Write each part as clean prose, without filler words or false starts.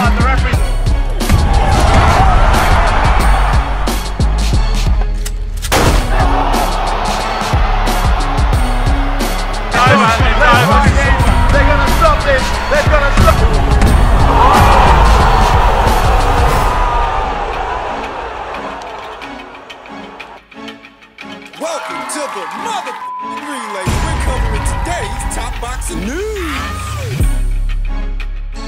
start. The referee. They're gonna stop this. They're gonna stop. Welcome to the mother relay. We're covering today's top boxing news.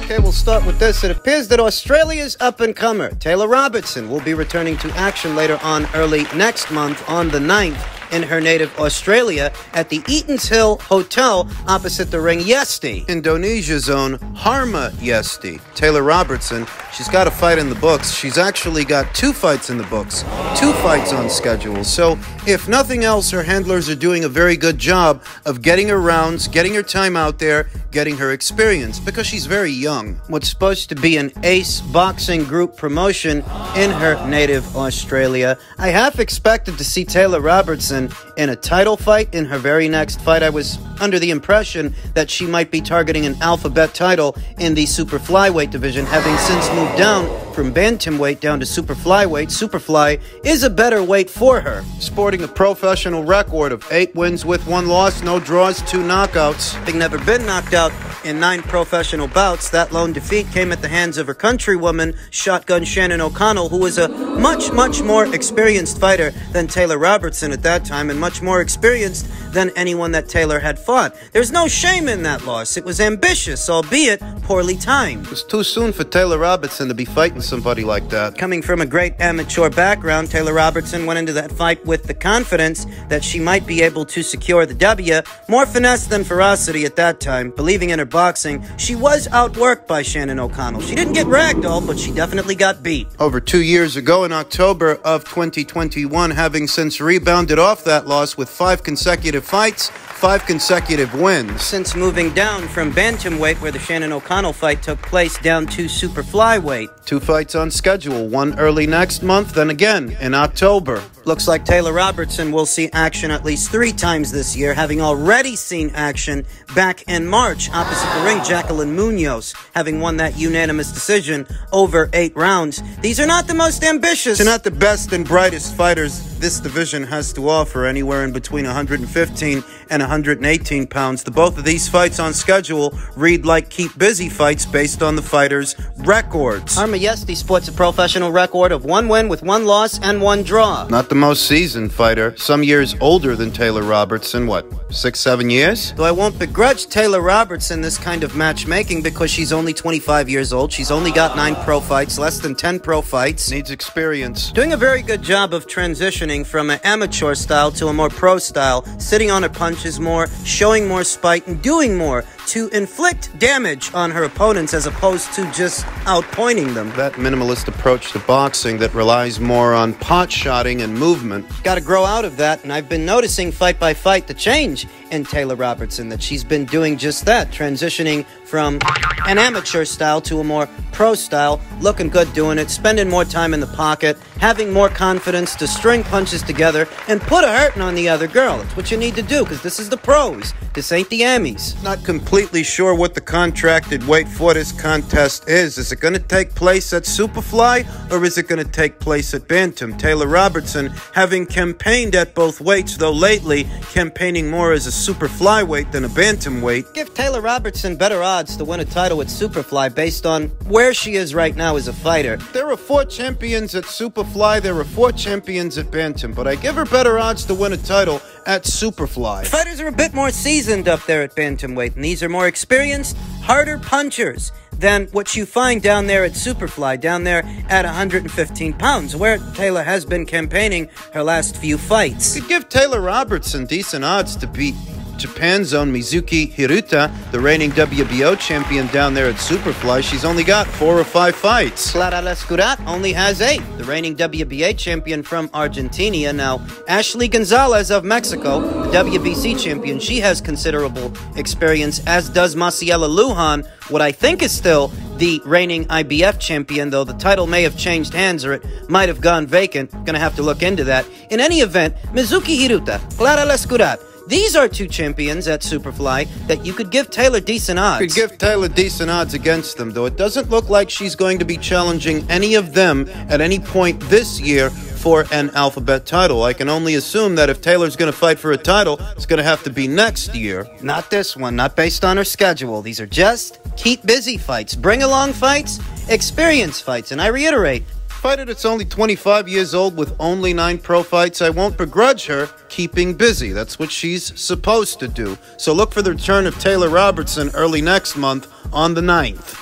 Okay, we'll start with this. It appears that Australia's up-and-comer, Taylor Robertson, will be returning to action later on early next month on the 9th in her native Australia at the Eaton's Hill Hotel opposite the ring Yesti. Indonesia's own Harma Yesti. Taylor Robertson, she's got a fight in the books. She's actually got 2 fights in the books, 2 fights on schedule. So if nothing else, her handlers are doing a very good job of getting her rounds, getting her time out there, getting her experience, because she's very young. What's supposed to be an ace boxing group promotion in her native Australia. I half expected to see Taylor Robertson in a title fight in her very next fight. I was under the impression that she might be targeting an alphabet title in the super flyweight division, having since moved down from bantamweight down to super flyweight. Superfly is a better weight for her. Sporting a professional record of 8 wins with 1 loss, no draws, 2 knockouts. Having never been knocked out in 9 professional bouts, that lone defeat came at the hands of her countrywoman, Shotgun Shannon O'Connell, who was a much more experienced fighter than Taylor Robertson at that time, and much more experienced than anyone that Taylor had fought. There's no shame in that loss. It was ambitious, albeit poorly timed. It was too soon for Taylor Robertson to be fighting somebody like that. Coming from a great amateur background, Taylor Robertson went into that fight with the confidence that she might be able to secure the W. More finesse than ferocity at that time. Believing in her boxing, she was outworked by Shannon O'Connell. She didn't get ragdolled, but she definitely got beat. Over 2 years ago, in October of 2021, having since rebounded off that loss with 5 consecutive fights, 5 consecutive wins. Since moving down from bantamweight, where the Shannon O'Connell fight took place, down to super flyweight. 2 fights on schedule, 1 early next month, then again in October. Looks like Taylor Robertson will see action at least 3 times this year, having already seen action back in March opposite the ring, Jacqueline Munoz, having won that unanimous decision over 8 rounds. These are not the most ambitious, they're not the best and brightest fighters this division has to offer, anywhere in between 115 and 118 pounds. The both of these fights on schedule read like keep busy fights based on the fighters' records. Harma Yesti sports a professional record of 1 win with 1 loss and 1 draw. Not the most seasoned fighter, some years older than Taylor Robertson, what, 6-7 years? Though I won't begrudge Taylor Robertson this kind of matchmaking because she's only 25 years old. She's only got 9 pro fights, less than 10 pro fights. Needs experience. Doing a very good job of transitioning from an amateur style to a more pro style, sitting on her punches more, showing more spite, and doing more to inflict damage on her opponents as opposed to just outpointing them. That minimalist approach to boxing that relies more on pot-shotting and movement. Got to grow out of that, and I've been noticing fight by fight the change in Taylor Robertson, that she's been doing just that, transitioning from an amateur style to a more pro style, looking good doing it, spending more time in the pocket, having more confidence to string punches together and put a hurting on the other girl. It's what you need to do, because this is the pros. This ain't the Emmys. Not completely sure what the contracted weight for this contest is. Is it going to take place at Superfly, or is it going to take place at Bantam? Taylor Robertson, having campaigned at both weights, though lately campaigning more as a super flyweight than a bantamweight. Give Taylor Robertson better odds to win a title at Superfly based on where she is right now as a fighter. There are 4 champions at Superfly, there are 4 champions at Bantam, but I give her better odds to win a title at Superfly. Fighters are a bit more seasoned up there at bantamweight, and these are more experienced, harder punchers than what you find down there at Superfly, down there at 115 pounds, where Taylor has been campaigning her last few fights. Could give Taylor Robertson decent odds to beat Japan's own Mizuki Hiruta, the reigning WBO champion down there at Superfly. She's only got 4 or 5 fights. Clara Lescurat only has 8. The reigning WBA champion from Argentina. Now, Ashley Gonzalez of Mexico, the WBC champion, she has considerable experience, as does Maciela Lujan, what I think is still the reigning IBF champion, though the title may have changed hands or it might have gone vacant. Gonna have to look into that. In any event, Mizuki Hiruta, Clara Lescurat, These are two champions at Superfly that you could give Taylor decent odds. You could give Taylor decent odds against them, though it doesn't look like she's going to be challenging any of them at any point this year for an alphabet title. I can only assume that if Taylor's going to fight for a title, it's going to have to be next year. Not this one, not based on her schedule. These are just keep busy fights, bring along fights, experience fights, and I reiterate, Fighter that's only 25 years old with only 9 pro fights, I won't begrudge her keeping busy. That's what she's supposed to do. So look for the return of Taylor Robertson early next month on the 9th.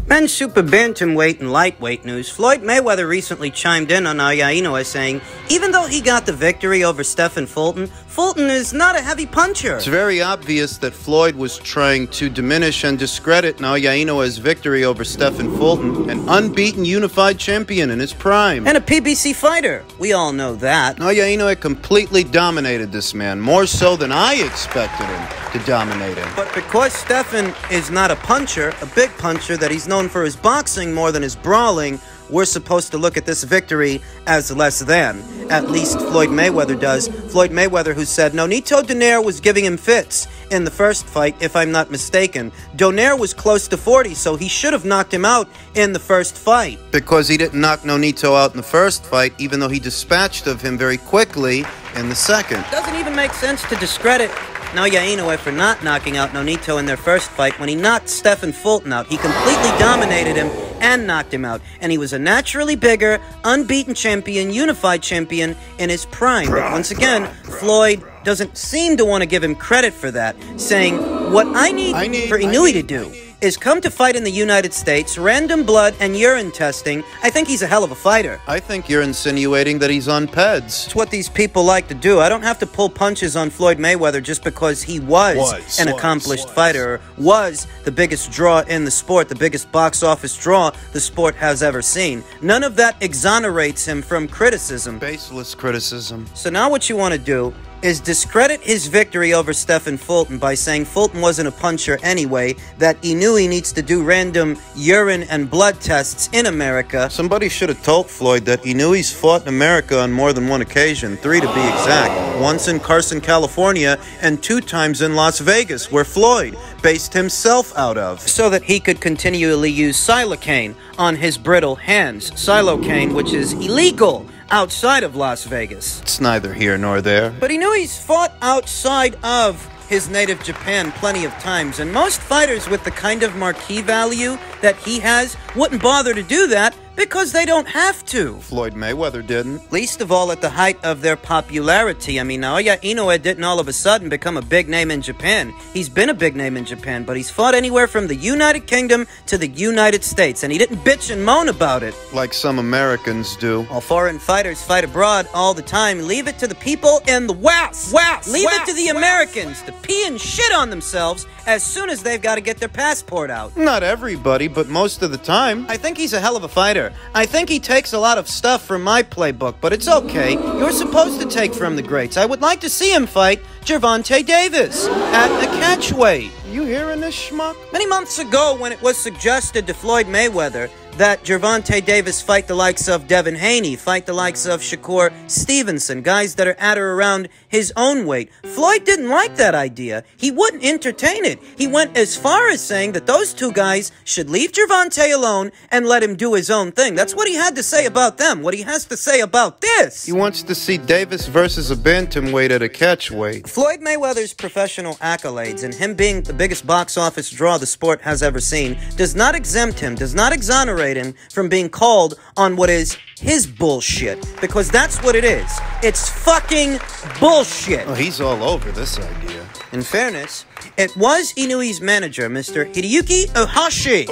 Men's super bantamweight and lightweight news. Floyd Mayweather recently chimed in on Inoue saying, even though he got the victory over Stephen Fulton, Fulton is not a heavy puncher. It's very obvious that Floyd was trying to diminish and discredit Inoue's victory over Stephen Fulton, an unbeaten unified champion in his prime. And a PBC fighter. We all know that. Inoue completely dominated this man, more so than I expected him to dominate him. But because Stephen is not a puncher, a big puncher, that he's known for his boxing more than his brawling, we're supposed to look at this victory as less than. At least Floyd Mayweather does. Floyd Mayweather, who said Nonito Donaire was giving him fits in the first fight, if I'm not mistaken. Donaire was close to 40, so he should have knocked him out in the first fight. Because he didn't knock Nonito out in the first fight, even though he dispatched of him very quickly in the second. Doesn't even make sense to discredit Inoue for not knocking out Nonito in their first fight when he knocked Stephen Fulton out. He completely dominated him and knocked him out. And he was a naturally bigger, unbeaten champion, unified champion in his prime. But once again, Floyd doesn't seem to want to give him credit for that, saying, what I need for Inoue to do is come to fight in the United States, random blood and urine testing. I think he's a hell of a fighter. I think you're insinuating that he's on PEDs. It's what these people like to do. I don't have to pull punches on Floyd Mayweather just because he was an accomplished fighter, or was the biggest draw in the sport, the biggest box office draw the sport has ever seen. None of that exonerates him from criticism. Baseless criticism. So now what you want to do is discredit his victory over Stephen Fulton by saying Fulton wasn't a puncher anyway, that Inoue needs to do random urine and blood tests in America. Somebody should have told Floyd that Inoue's fought in America on more than one occasion, 3 to be exact. Once in Carson, California, and 2 times in Las Vegas, where Floyd based himself out of. So that he could continually use silocaine on his brittle hands. Silocaine, which is illegal outside of Las Vegas. It's neither here nor there. But Inoue's fought outside of his native Japan plenty of times, and most fighters with the kind of marquee value that he has wouldn't bother to do that because they don't have to. Floyd Mayweather didn't. Least of all at the height of their popularity. I mean, Naoya Inoue didn't all of a sudden become a big name in Japan. He's been a big name in Japan, but he's fought anywhere from the United Kingdom to the United States, and he didn't bitch and moan about it. Like some Americans do. All foreign fighters fight abroad all the time. Leave it to the people in the West. Leave it to the Americans to pee and shit on themselves as soon as they've got to get their passport out. Not everybody, but most of the time. I think he's a hell of a fighter. I think he takes a lot of stuff from my playbook, but it's okay. You're supposed to take from the greats. I would like to see him fight Gervonta Davis at a catchweight. You hearing this schmuck? Many months ago, when it was suggested to Floyd Mayweather that Gervonta Davis fight the likes of Devin Haney, fight the likes of Shakur Stevenson, guys that are at or around his own weight, Floyd didn't like that idea. He wouldn't entertain it. He went as far as saying that those 2 guys should leave Gervonta alone and let him do his own thing. That's what he had to say about them. What he has to say about this. He wants to see Davis versus a bantamweight at a catchweight. Floyd Mayweather's professional accolades and him being the biggest box office draw the sport has ever seen does not exempt him, does not exonerate him from being called on what is his bullshit, because that's what it is. It's fucking bullshit. Oh, he's all over this idea. In fairness, it was Inoue's manager, Mr. Hideyuki Ohashi,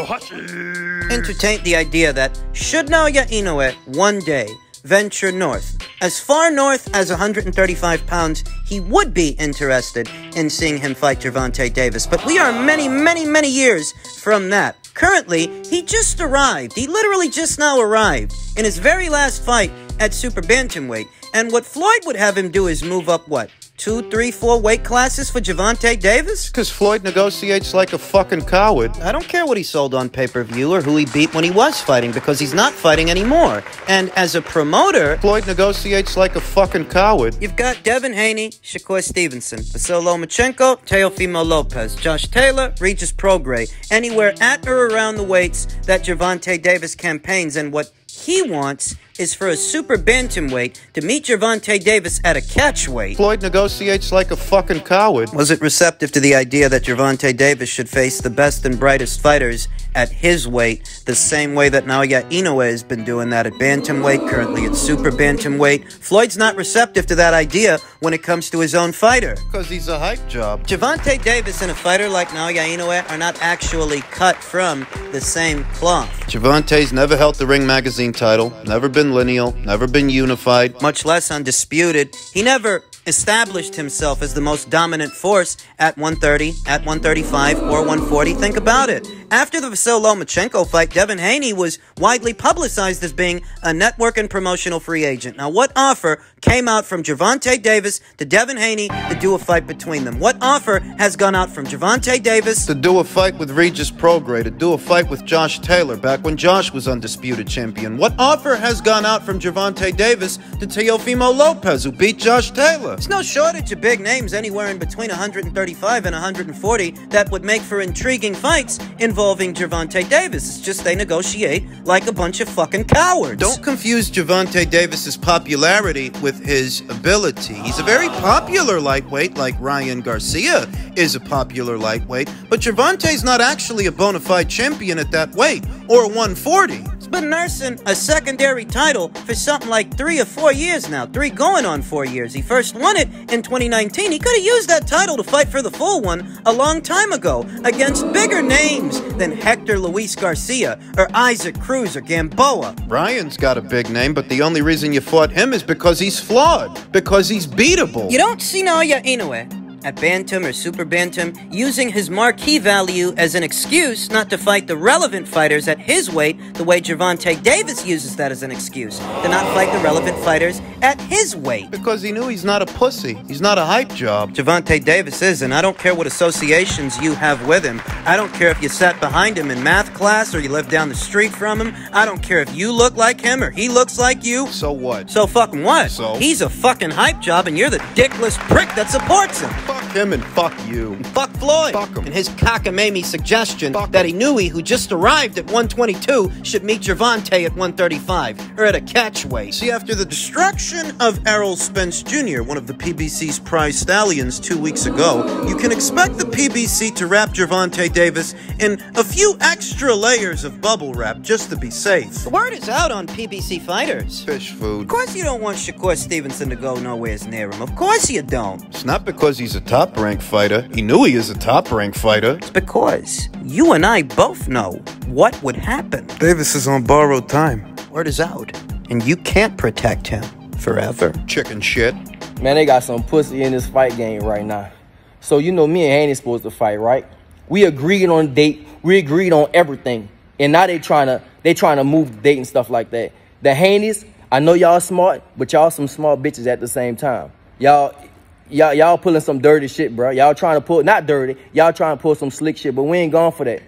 entertained the idea that should Naoya Inoue one day venture north, as far north as 135 pounds, he would be interested in seeing him fight Gervonta Davis. But we are many, many, many years from that. Currently, he just arrived. He literally just now arrived in his very last fight at Super Bantamweight. And what Floyd would have him do is move up, what, 2, 3, 4 weight classes for Gervonta Davis? Because Floyd negotiates like a fucking coward. I don't care what he sold on pay-per-view or who he beat when he was fighting, because he's not fighting anymore. And as a promoter, Floyd negotiates like a fucking coward. you've got Devin Haney, Shakur Stevenson, Vasyl Lomachenko, Teofimo Lopez, Josh Taylor, Regis Prograis, anywhere at or around the weights that Gervonta Davis campaigns, and what he wants is for a super bantamweight to meet Gervonta Davis at a catchweight. Floyd negotiates like a fucking coward. Wasn't receptive to the idea that Gervonta Davis should face the best and brightest fighters at his weight, the same way that Naoya Inoue has been doing that at bantamweight, currently at super bantamweight. Floyd's not receptive to that idea when it comes to his own fighter. Because he's a hype job. Gervonta Davis and a fighter like Naoya Inoue are not actually cut from the same cloth. Gervonta's never held the Ring Magazine title, never been lineal, never been unified. Much less undisputed. He never established himself as the most dominant force at 130, at 135, or 140. Think about it. After the Vasyl Lomachenko fight, Devin Haney was widely publicized as being a network and promotional free agent. Now, what offer came out from Gervonta Davis to Devin Haney to do a fight between them? What offer has gone out from Gervonta Davis To do a fight with Regis Prograis, to do a fight with Josh Taylor back when Josh was undisputed champion. What offer has gone out from Gervonta Davis to Teofimo Lopez, who beat Josh Taylor? There's no shortage of big names anywhere in between 135 and 140 that would make for intriguing fights involving Gervonta Davis. It's just they negotiate like a bunch of fucking cowards. Don't confuse Gervonta Davis's popularity with his ability. He's a very popular lightweight, like Ryan Garcia is a popular lightweight, but Gervonta's not actually a bona fide champion at that weight, or 140. He's been nursing a secondary title for something like 3 or 4 years now. 3 going on 4 years. He first won it in 2019. He could have used that title to fight for the full one a long time ago against bigger names than Hector Luis Garcia or Isaac Cruz or Gamboa. Ryan's got a big name, but the only reason you fought him is because he's flawed, because he's beatable. You don't see Naoya Inoue at bantam or super bantam using his marquee value as an excuse not to fight the relevant fighters at his weight the way Gervonta Davis uses that as an excuse to not fight the relevant fighters at his weight. Because he knew he's not a pussy. He's not a hype job. Gervonta Davis is, and I don't care what associations you have with him. I don't care if you sat behind him in math class or you lived down the street from him. I don't care if you look like him or he looks like you. So what? So fucking what? So? He's a fucking hype job and you're the dickless prick that supports him. Fuck him and fuck you. Fuck Floyd. Fuck him. And his cockamamie suggestion Fuck that him. Inoue, who just arrived at 122, should meet Gervonta at 135, or at a catchweight. See, after the destruction of Errol Spence Jr., one of the PBC's prize stallions 2 weeks ago, you can expect the PBC to wrap Gervonta Davis in a few extra layers of bubble wrap just to be safe. The word is out on PBC fighters. Fish food. Of course you don't want Shakur Stevenson to go nowhere near him. Of course you don't. It's not because he's a top-ranked fighter. Inoue is a top-ranked fighter. It's because you and I both know what would happen. Davis is on borrowed time. Word is out. And you can't protect him forever. Chicken shit. Man, they got some pussy in this fight game right now. So, you know, me and Haney supposed to fight, right? We agreed on date. We agreed on everything. And now they trying to move the date and stuff like that. The Haneys, I know y'all smart, but y'all some smart bitches at the same time. Y'all pulling some dirty shit, bro. Y'all trying to pull, not dirty, y'all trying to pull some slick shit, but we ain't going for that.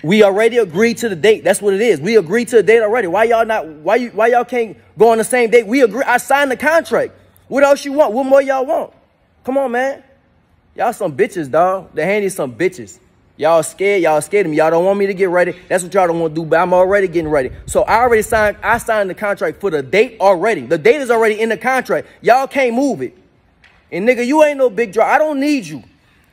We already agreed to the date. That's what it is. We agreed to the date already. Why y'all can't go on the same date? We agree. I signed the contract. What else you want? What more y'all want? Come on, man. Y'all some bitches, dog. The Haney's some bitches. Y'all scared of me. Y'all don't want me to get ready. That's what y'all don't want to do, but I'm already getting ready. So I signed the contract for the date already. The date is already in the contract. Y'all can't move it. And nigga, you ain't no big draw. I don't need you.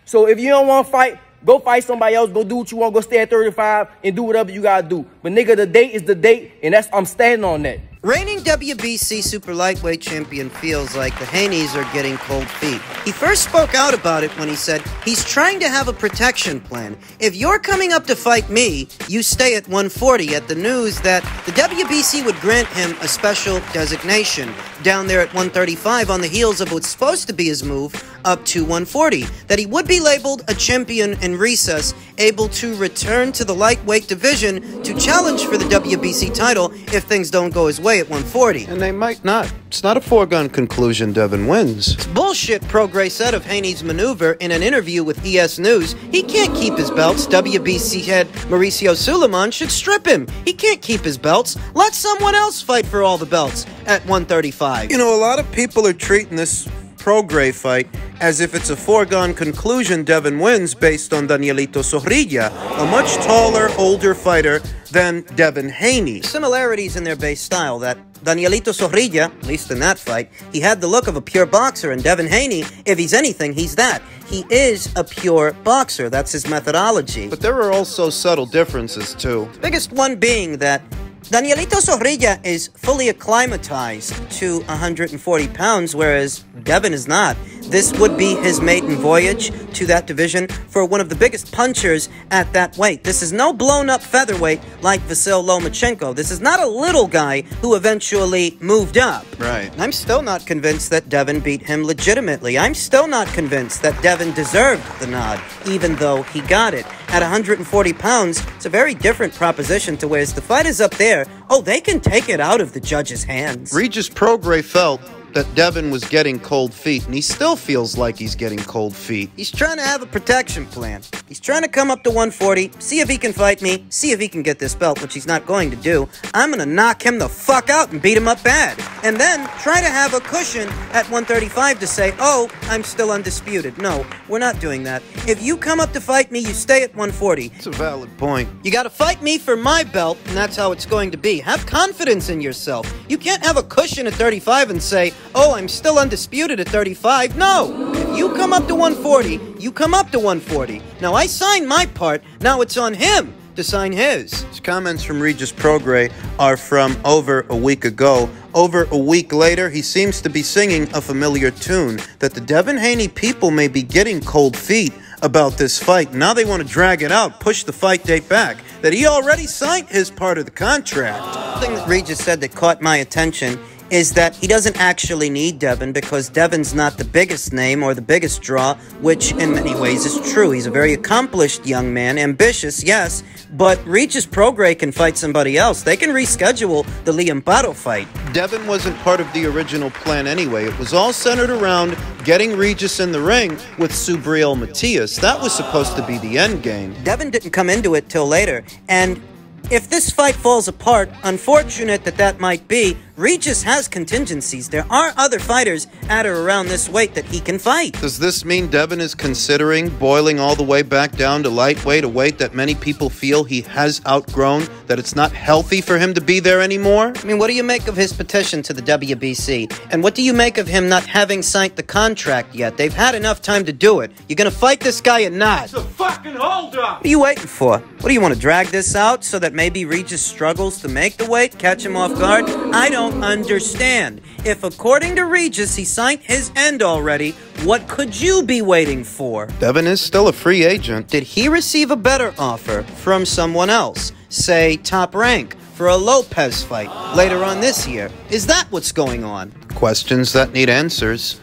So if you don't want to fight, go fight somebody else. Go do what you want. Go stay at 35 and do whatever you got to do. But nigga, the date is the date, and I'm standing on that. Reigning WBC super lightweight champion feels like the Haneys are getting cold feet. He first spoke out about it when he said he's trying to have a protection plan. If you're coming up to fight me, you stay at 140 at the news that the WBC would grant him a special designation down there at 135 on the heels of what's supposed to be his move up to 140. That he would be labeled a champion in recess, able to return to the lightweight division to challenge for the WBC title if things don't go his way away at 140. And they might not. It's not a foregone conclusion Devin wins. It's bullshit, Prograis said of Haney's maneuver in an interview with ES News. He can't keep his belts. WBC head Mauricio Suleiman should strip him. He can't keep his belts. Let someone else fight for all the belts at 135. You know, a lot of people are treating this Prograis fight as if it's a foregone conclusion Devin wins based on Danielito Zorrilla, a much taller, older fighter than Devin Haney. Similarities in their base style that Danielito Zorrilla, at least in that fight, he had the look of a pure boxer, and Devin Haney, if he's anything, he's that. He is a pure boxer. That's his methodology. But there are also subtle differences, too. The biggest one being that Danielito Zorrilla is fully acclimatized to 140 pounds, whereas Devin is not. This would be his maiden voyage to that division for one of the biggest punchers at that weight. This is no blown-up featherweight like Vasyl Lomachenko. This is not a little guy who eventually moved up. Right. I'm still not convinced that Devin beat him legitimately. I'm still not convinced that Devin deserved the nod, even though he got it. At 140 pounds, it's a very different proposition to whereas the fight is up there, oh, they can take it out of the judge's hands. Regis Prograis felt that Devin was getting cold feet, and he still feels like he's getting cold feet. He's trying to have a protection plan. He's trying to come up to 140, see if he can fight me, see if he can get this belt, which he's not going to do. I'm going to knock him the fuck out and beat him up bad. And then try to have a cushion at 135 to say, oh, I'm still undisputed. No, we're not doing that. If you come up to fight me, you stay at 140. It's a valid point. You got to fight me for my belt, and that's how it's going to be. Have confidence in yourself. You can't have a cushion at 35 and say, oh, I'm still undisputed at 35. No. If you come up to 140, you come up to 140. Now, I signed my part. Now it's on him to sign his. His comments from Regis Prograis are from over a week ago. Over a week later, he seems to be singing a familiar tune that the Devin Haney people may be getting cold feet about this fight. Now they want to drag it out, push the fight date back, that he already signed his part of the contract. The thing that Regis said that caught my attention is that he doesn't actually need Devin because Devin's not the biggest name or the biggest draw, which in many ways is true. He's a very accomplished young man, ambitious, yes, but Regis Prograis can fight somebody else. They can reschedule the Liam Barro fight. Devin wasn't part of the original plan anyway. It was all centered around getting Regis in the ring with Subriel Matias. That was supposed to be the end game. Devin didn't come into it till later, and if this fight falls apart, unfortunate that might be, Regis has contingencies. There are other fighters at or around this weight that he can fight. Does this mean Devin is considering boiling all the way back down to lightweight, a weight that many people feel he has outgrown, that it's not healthy for him to be there anymore? I mean, what do you make of his petition to the WBC? And what do you make of him not having signed the contract yet? They've had enough time to do it. You're gonna fight this guy or not? It's a fucking holdup! What are you waiting for? What do you want to drag this out so that maybe Regis struggles to make the weight, catch him off guard? I don't understand. If according to Regis he signed his end already, what could you be waiting for? Devin is still a free agent. Did he receive a better offer from someone else? Say Top Rank for a Lopez fight later on this year? Is that what's going on? Questions that need answers.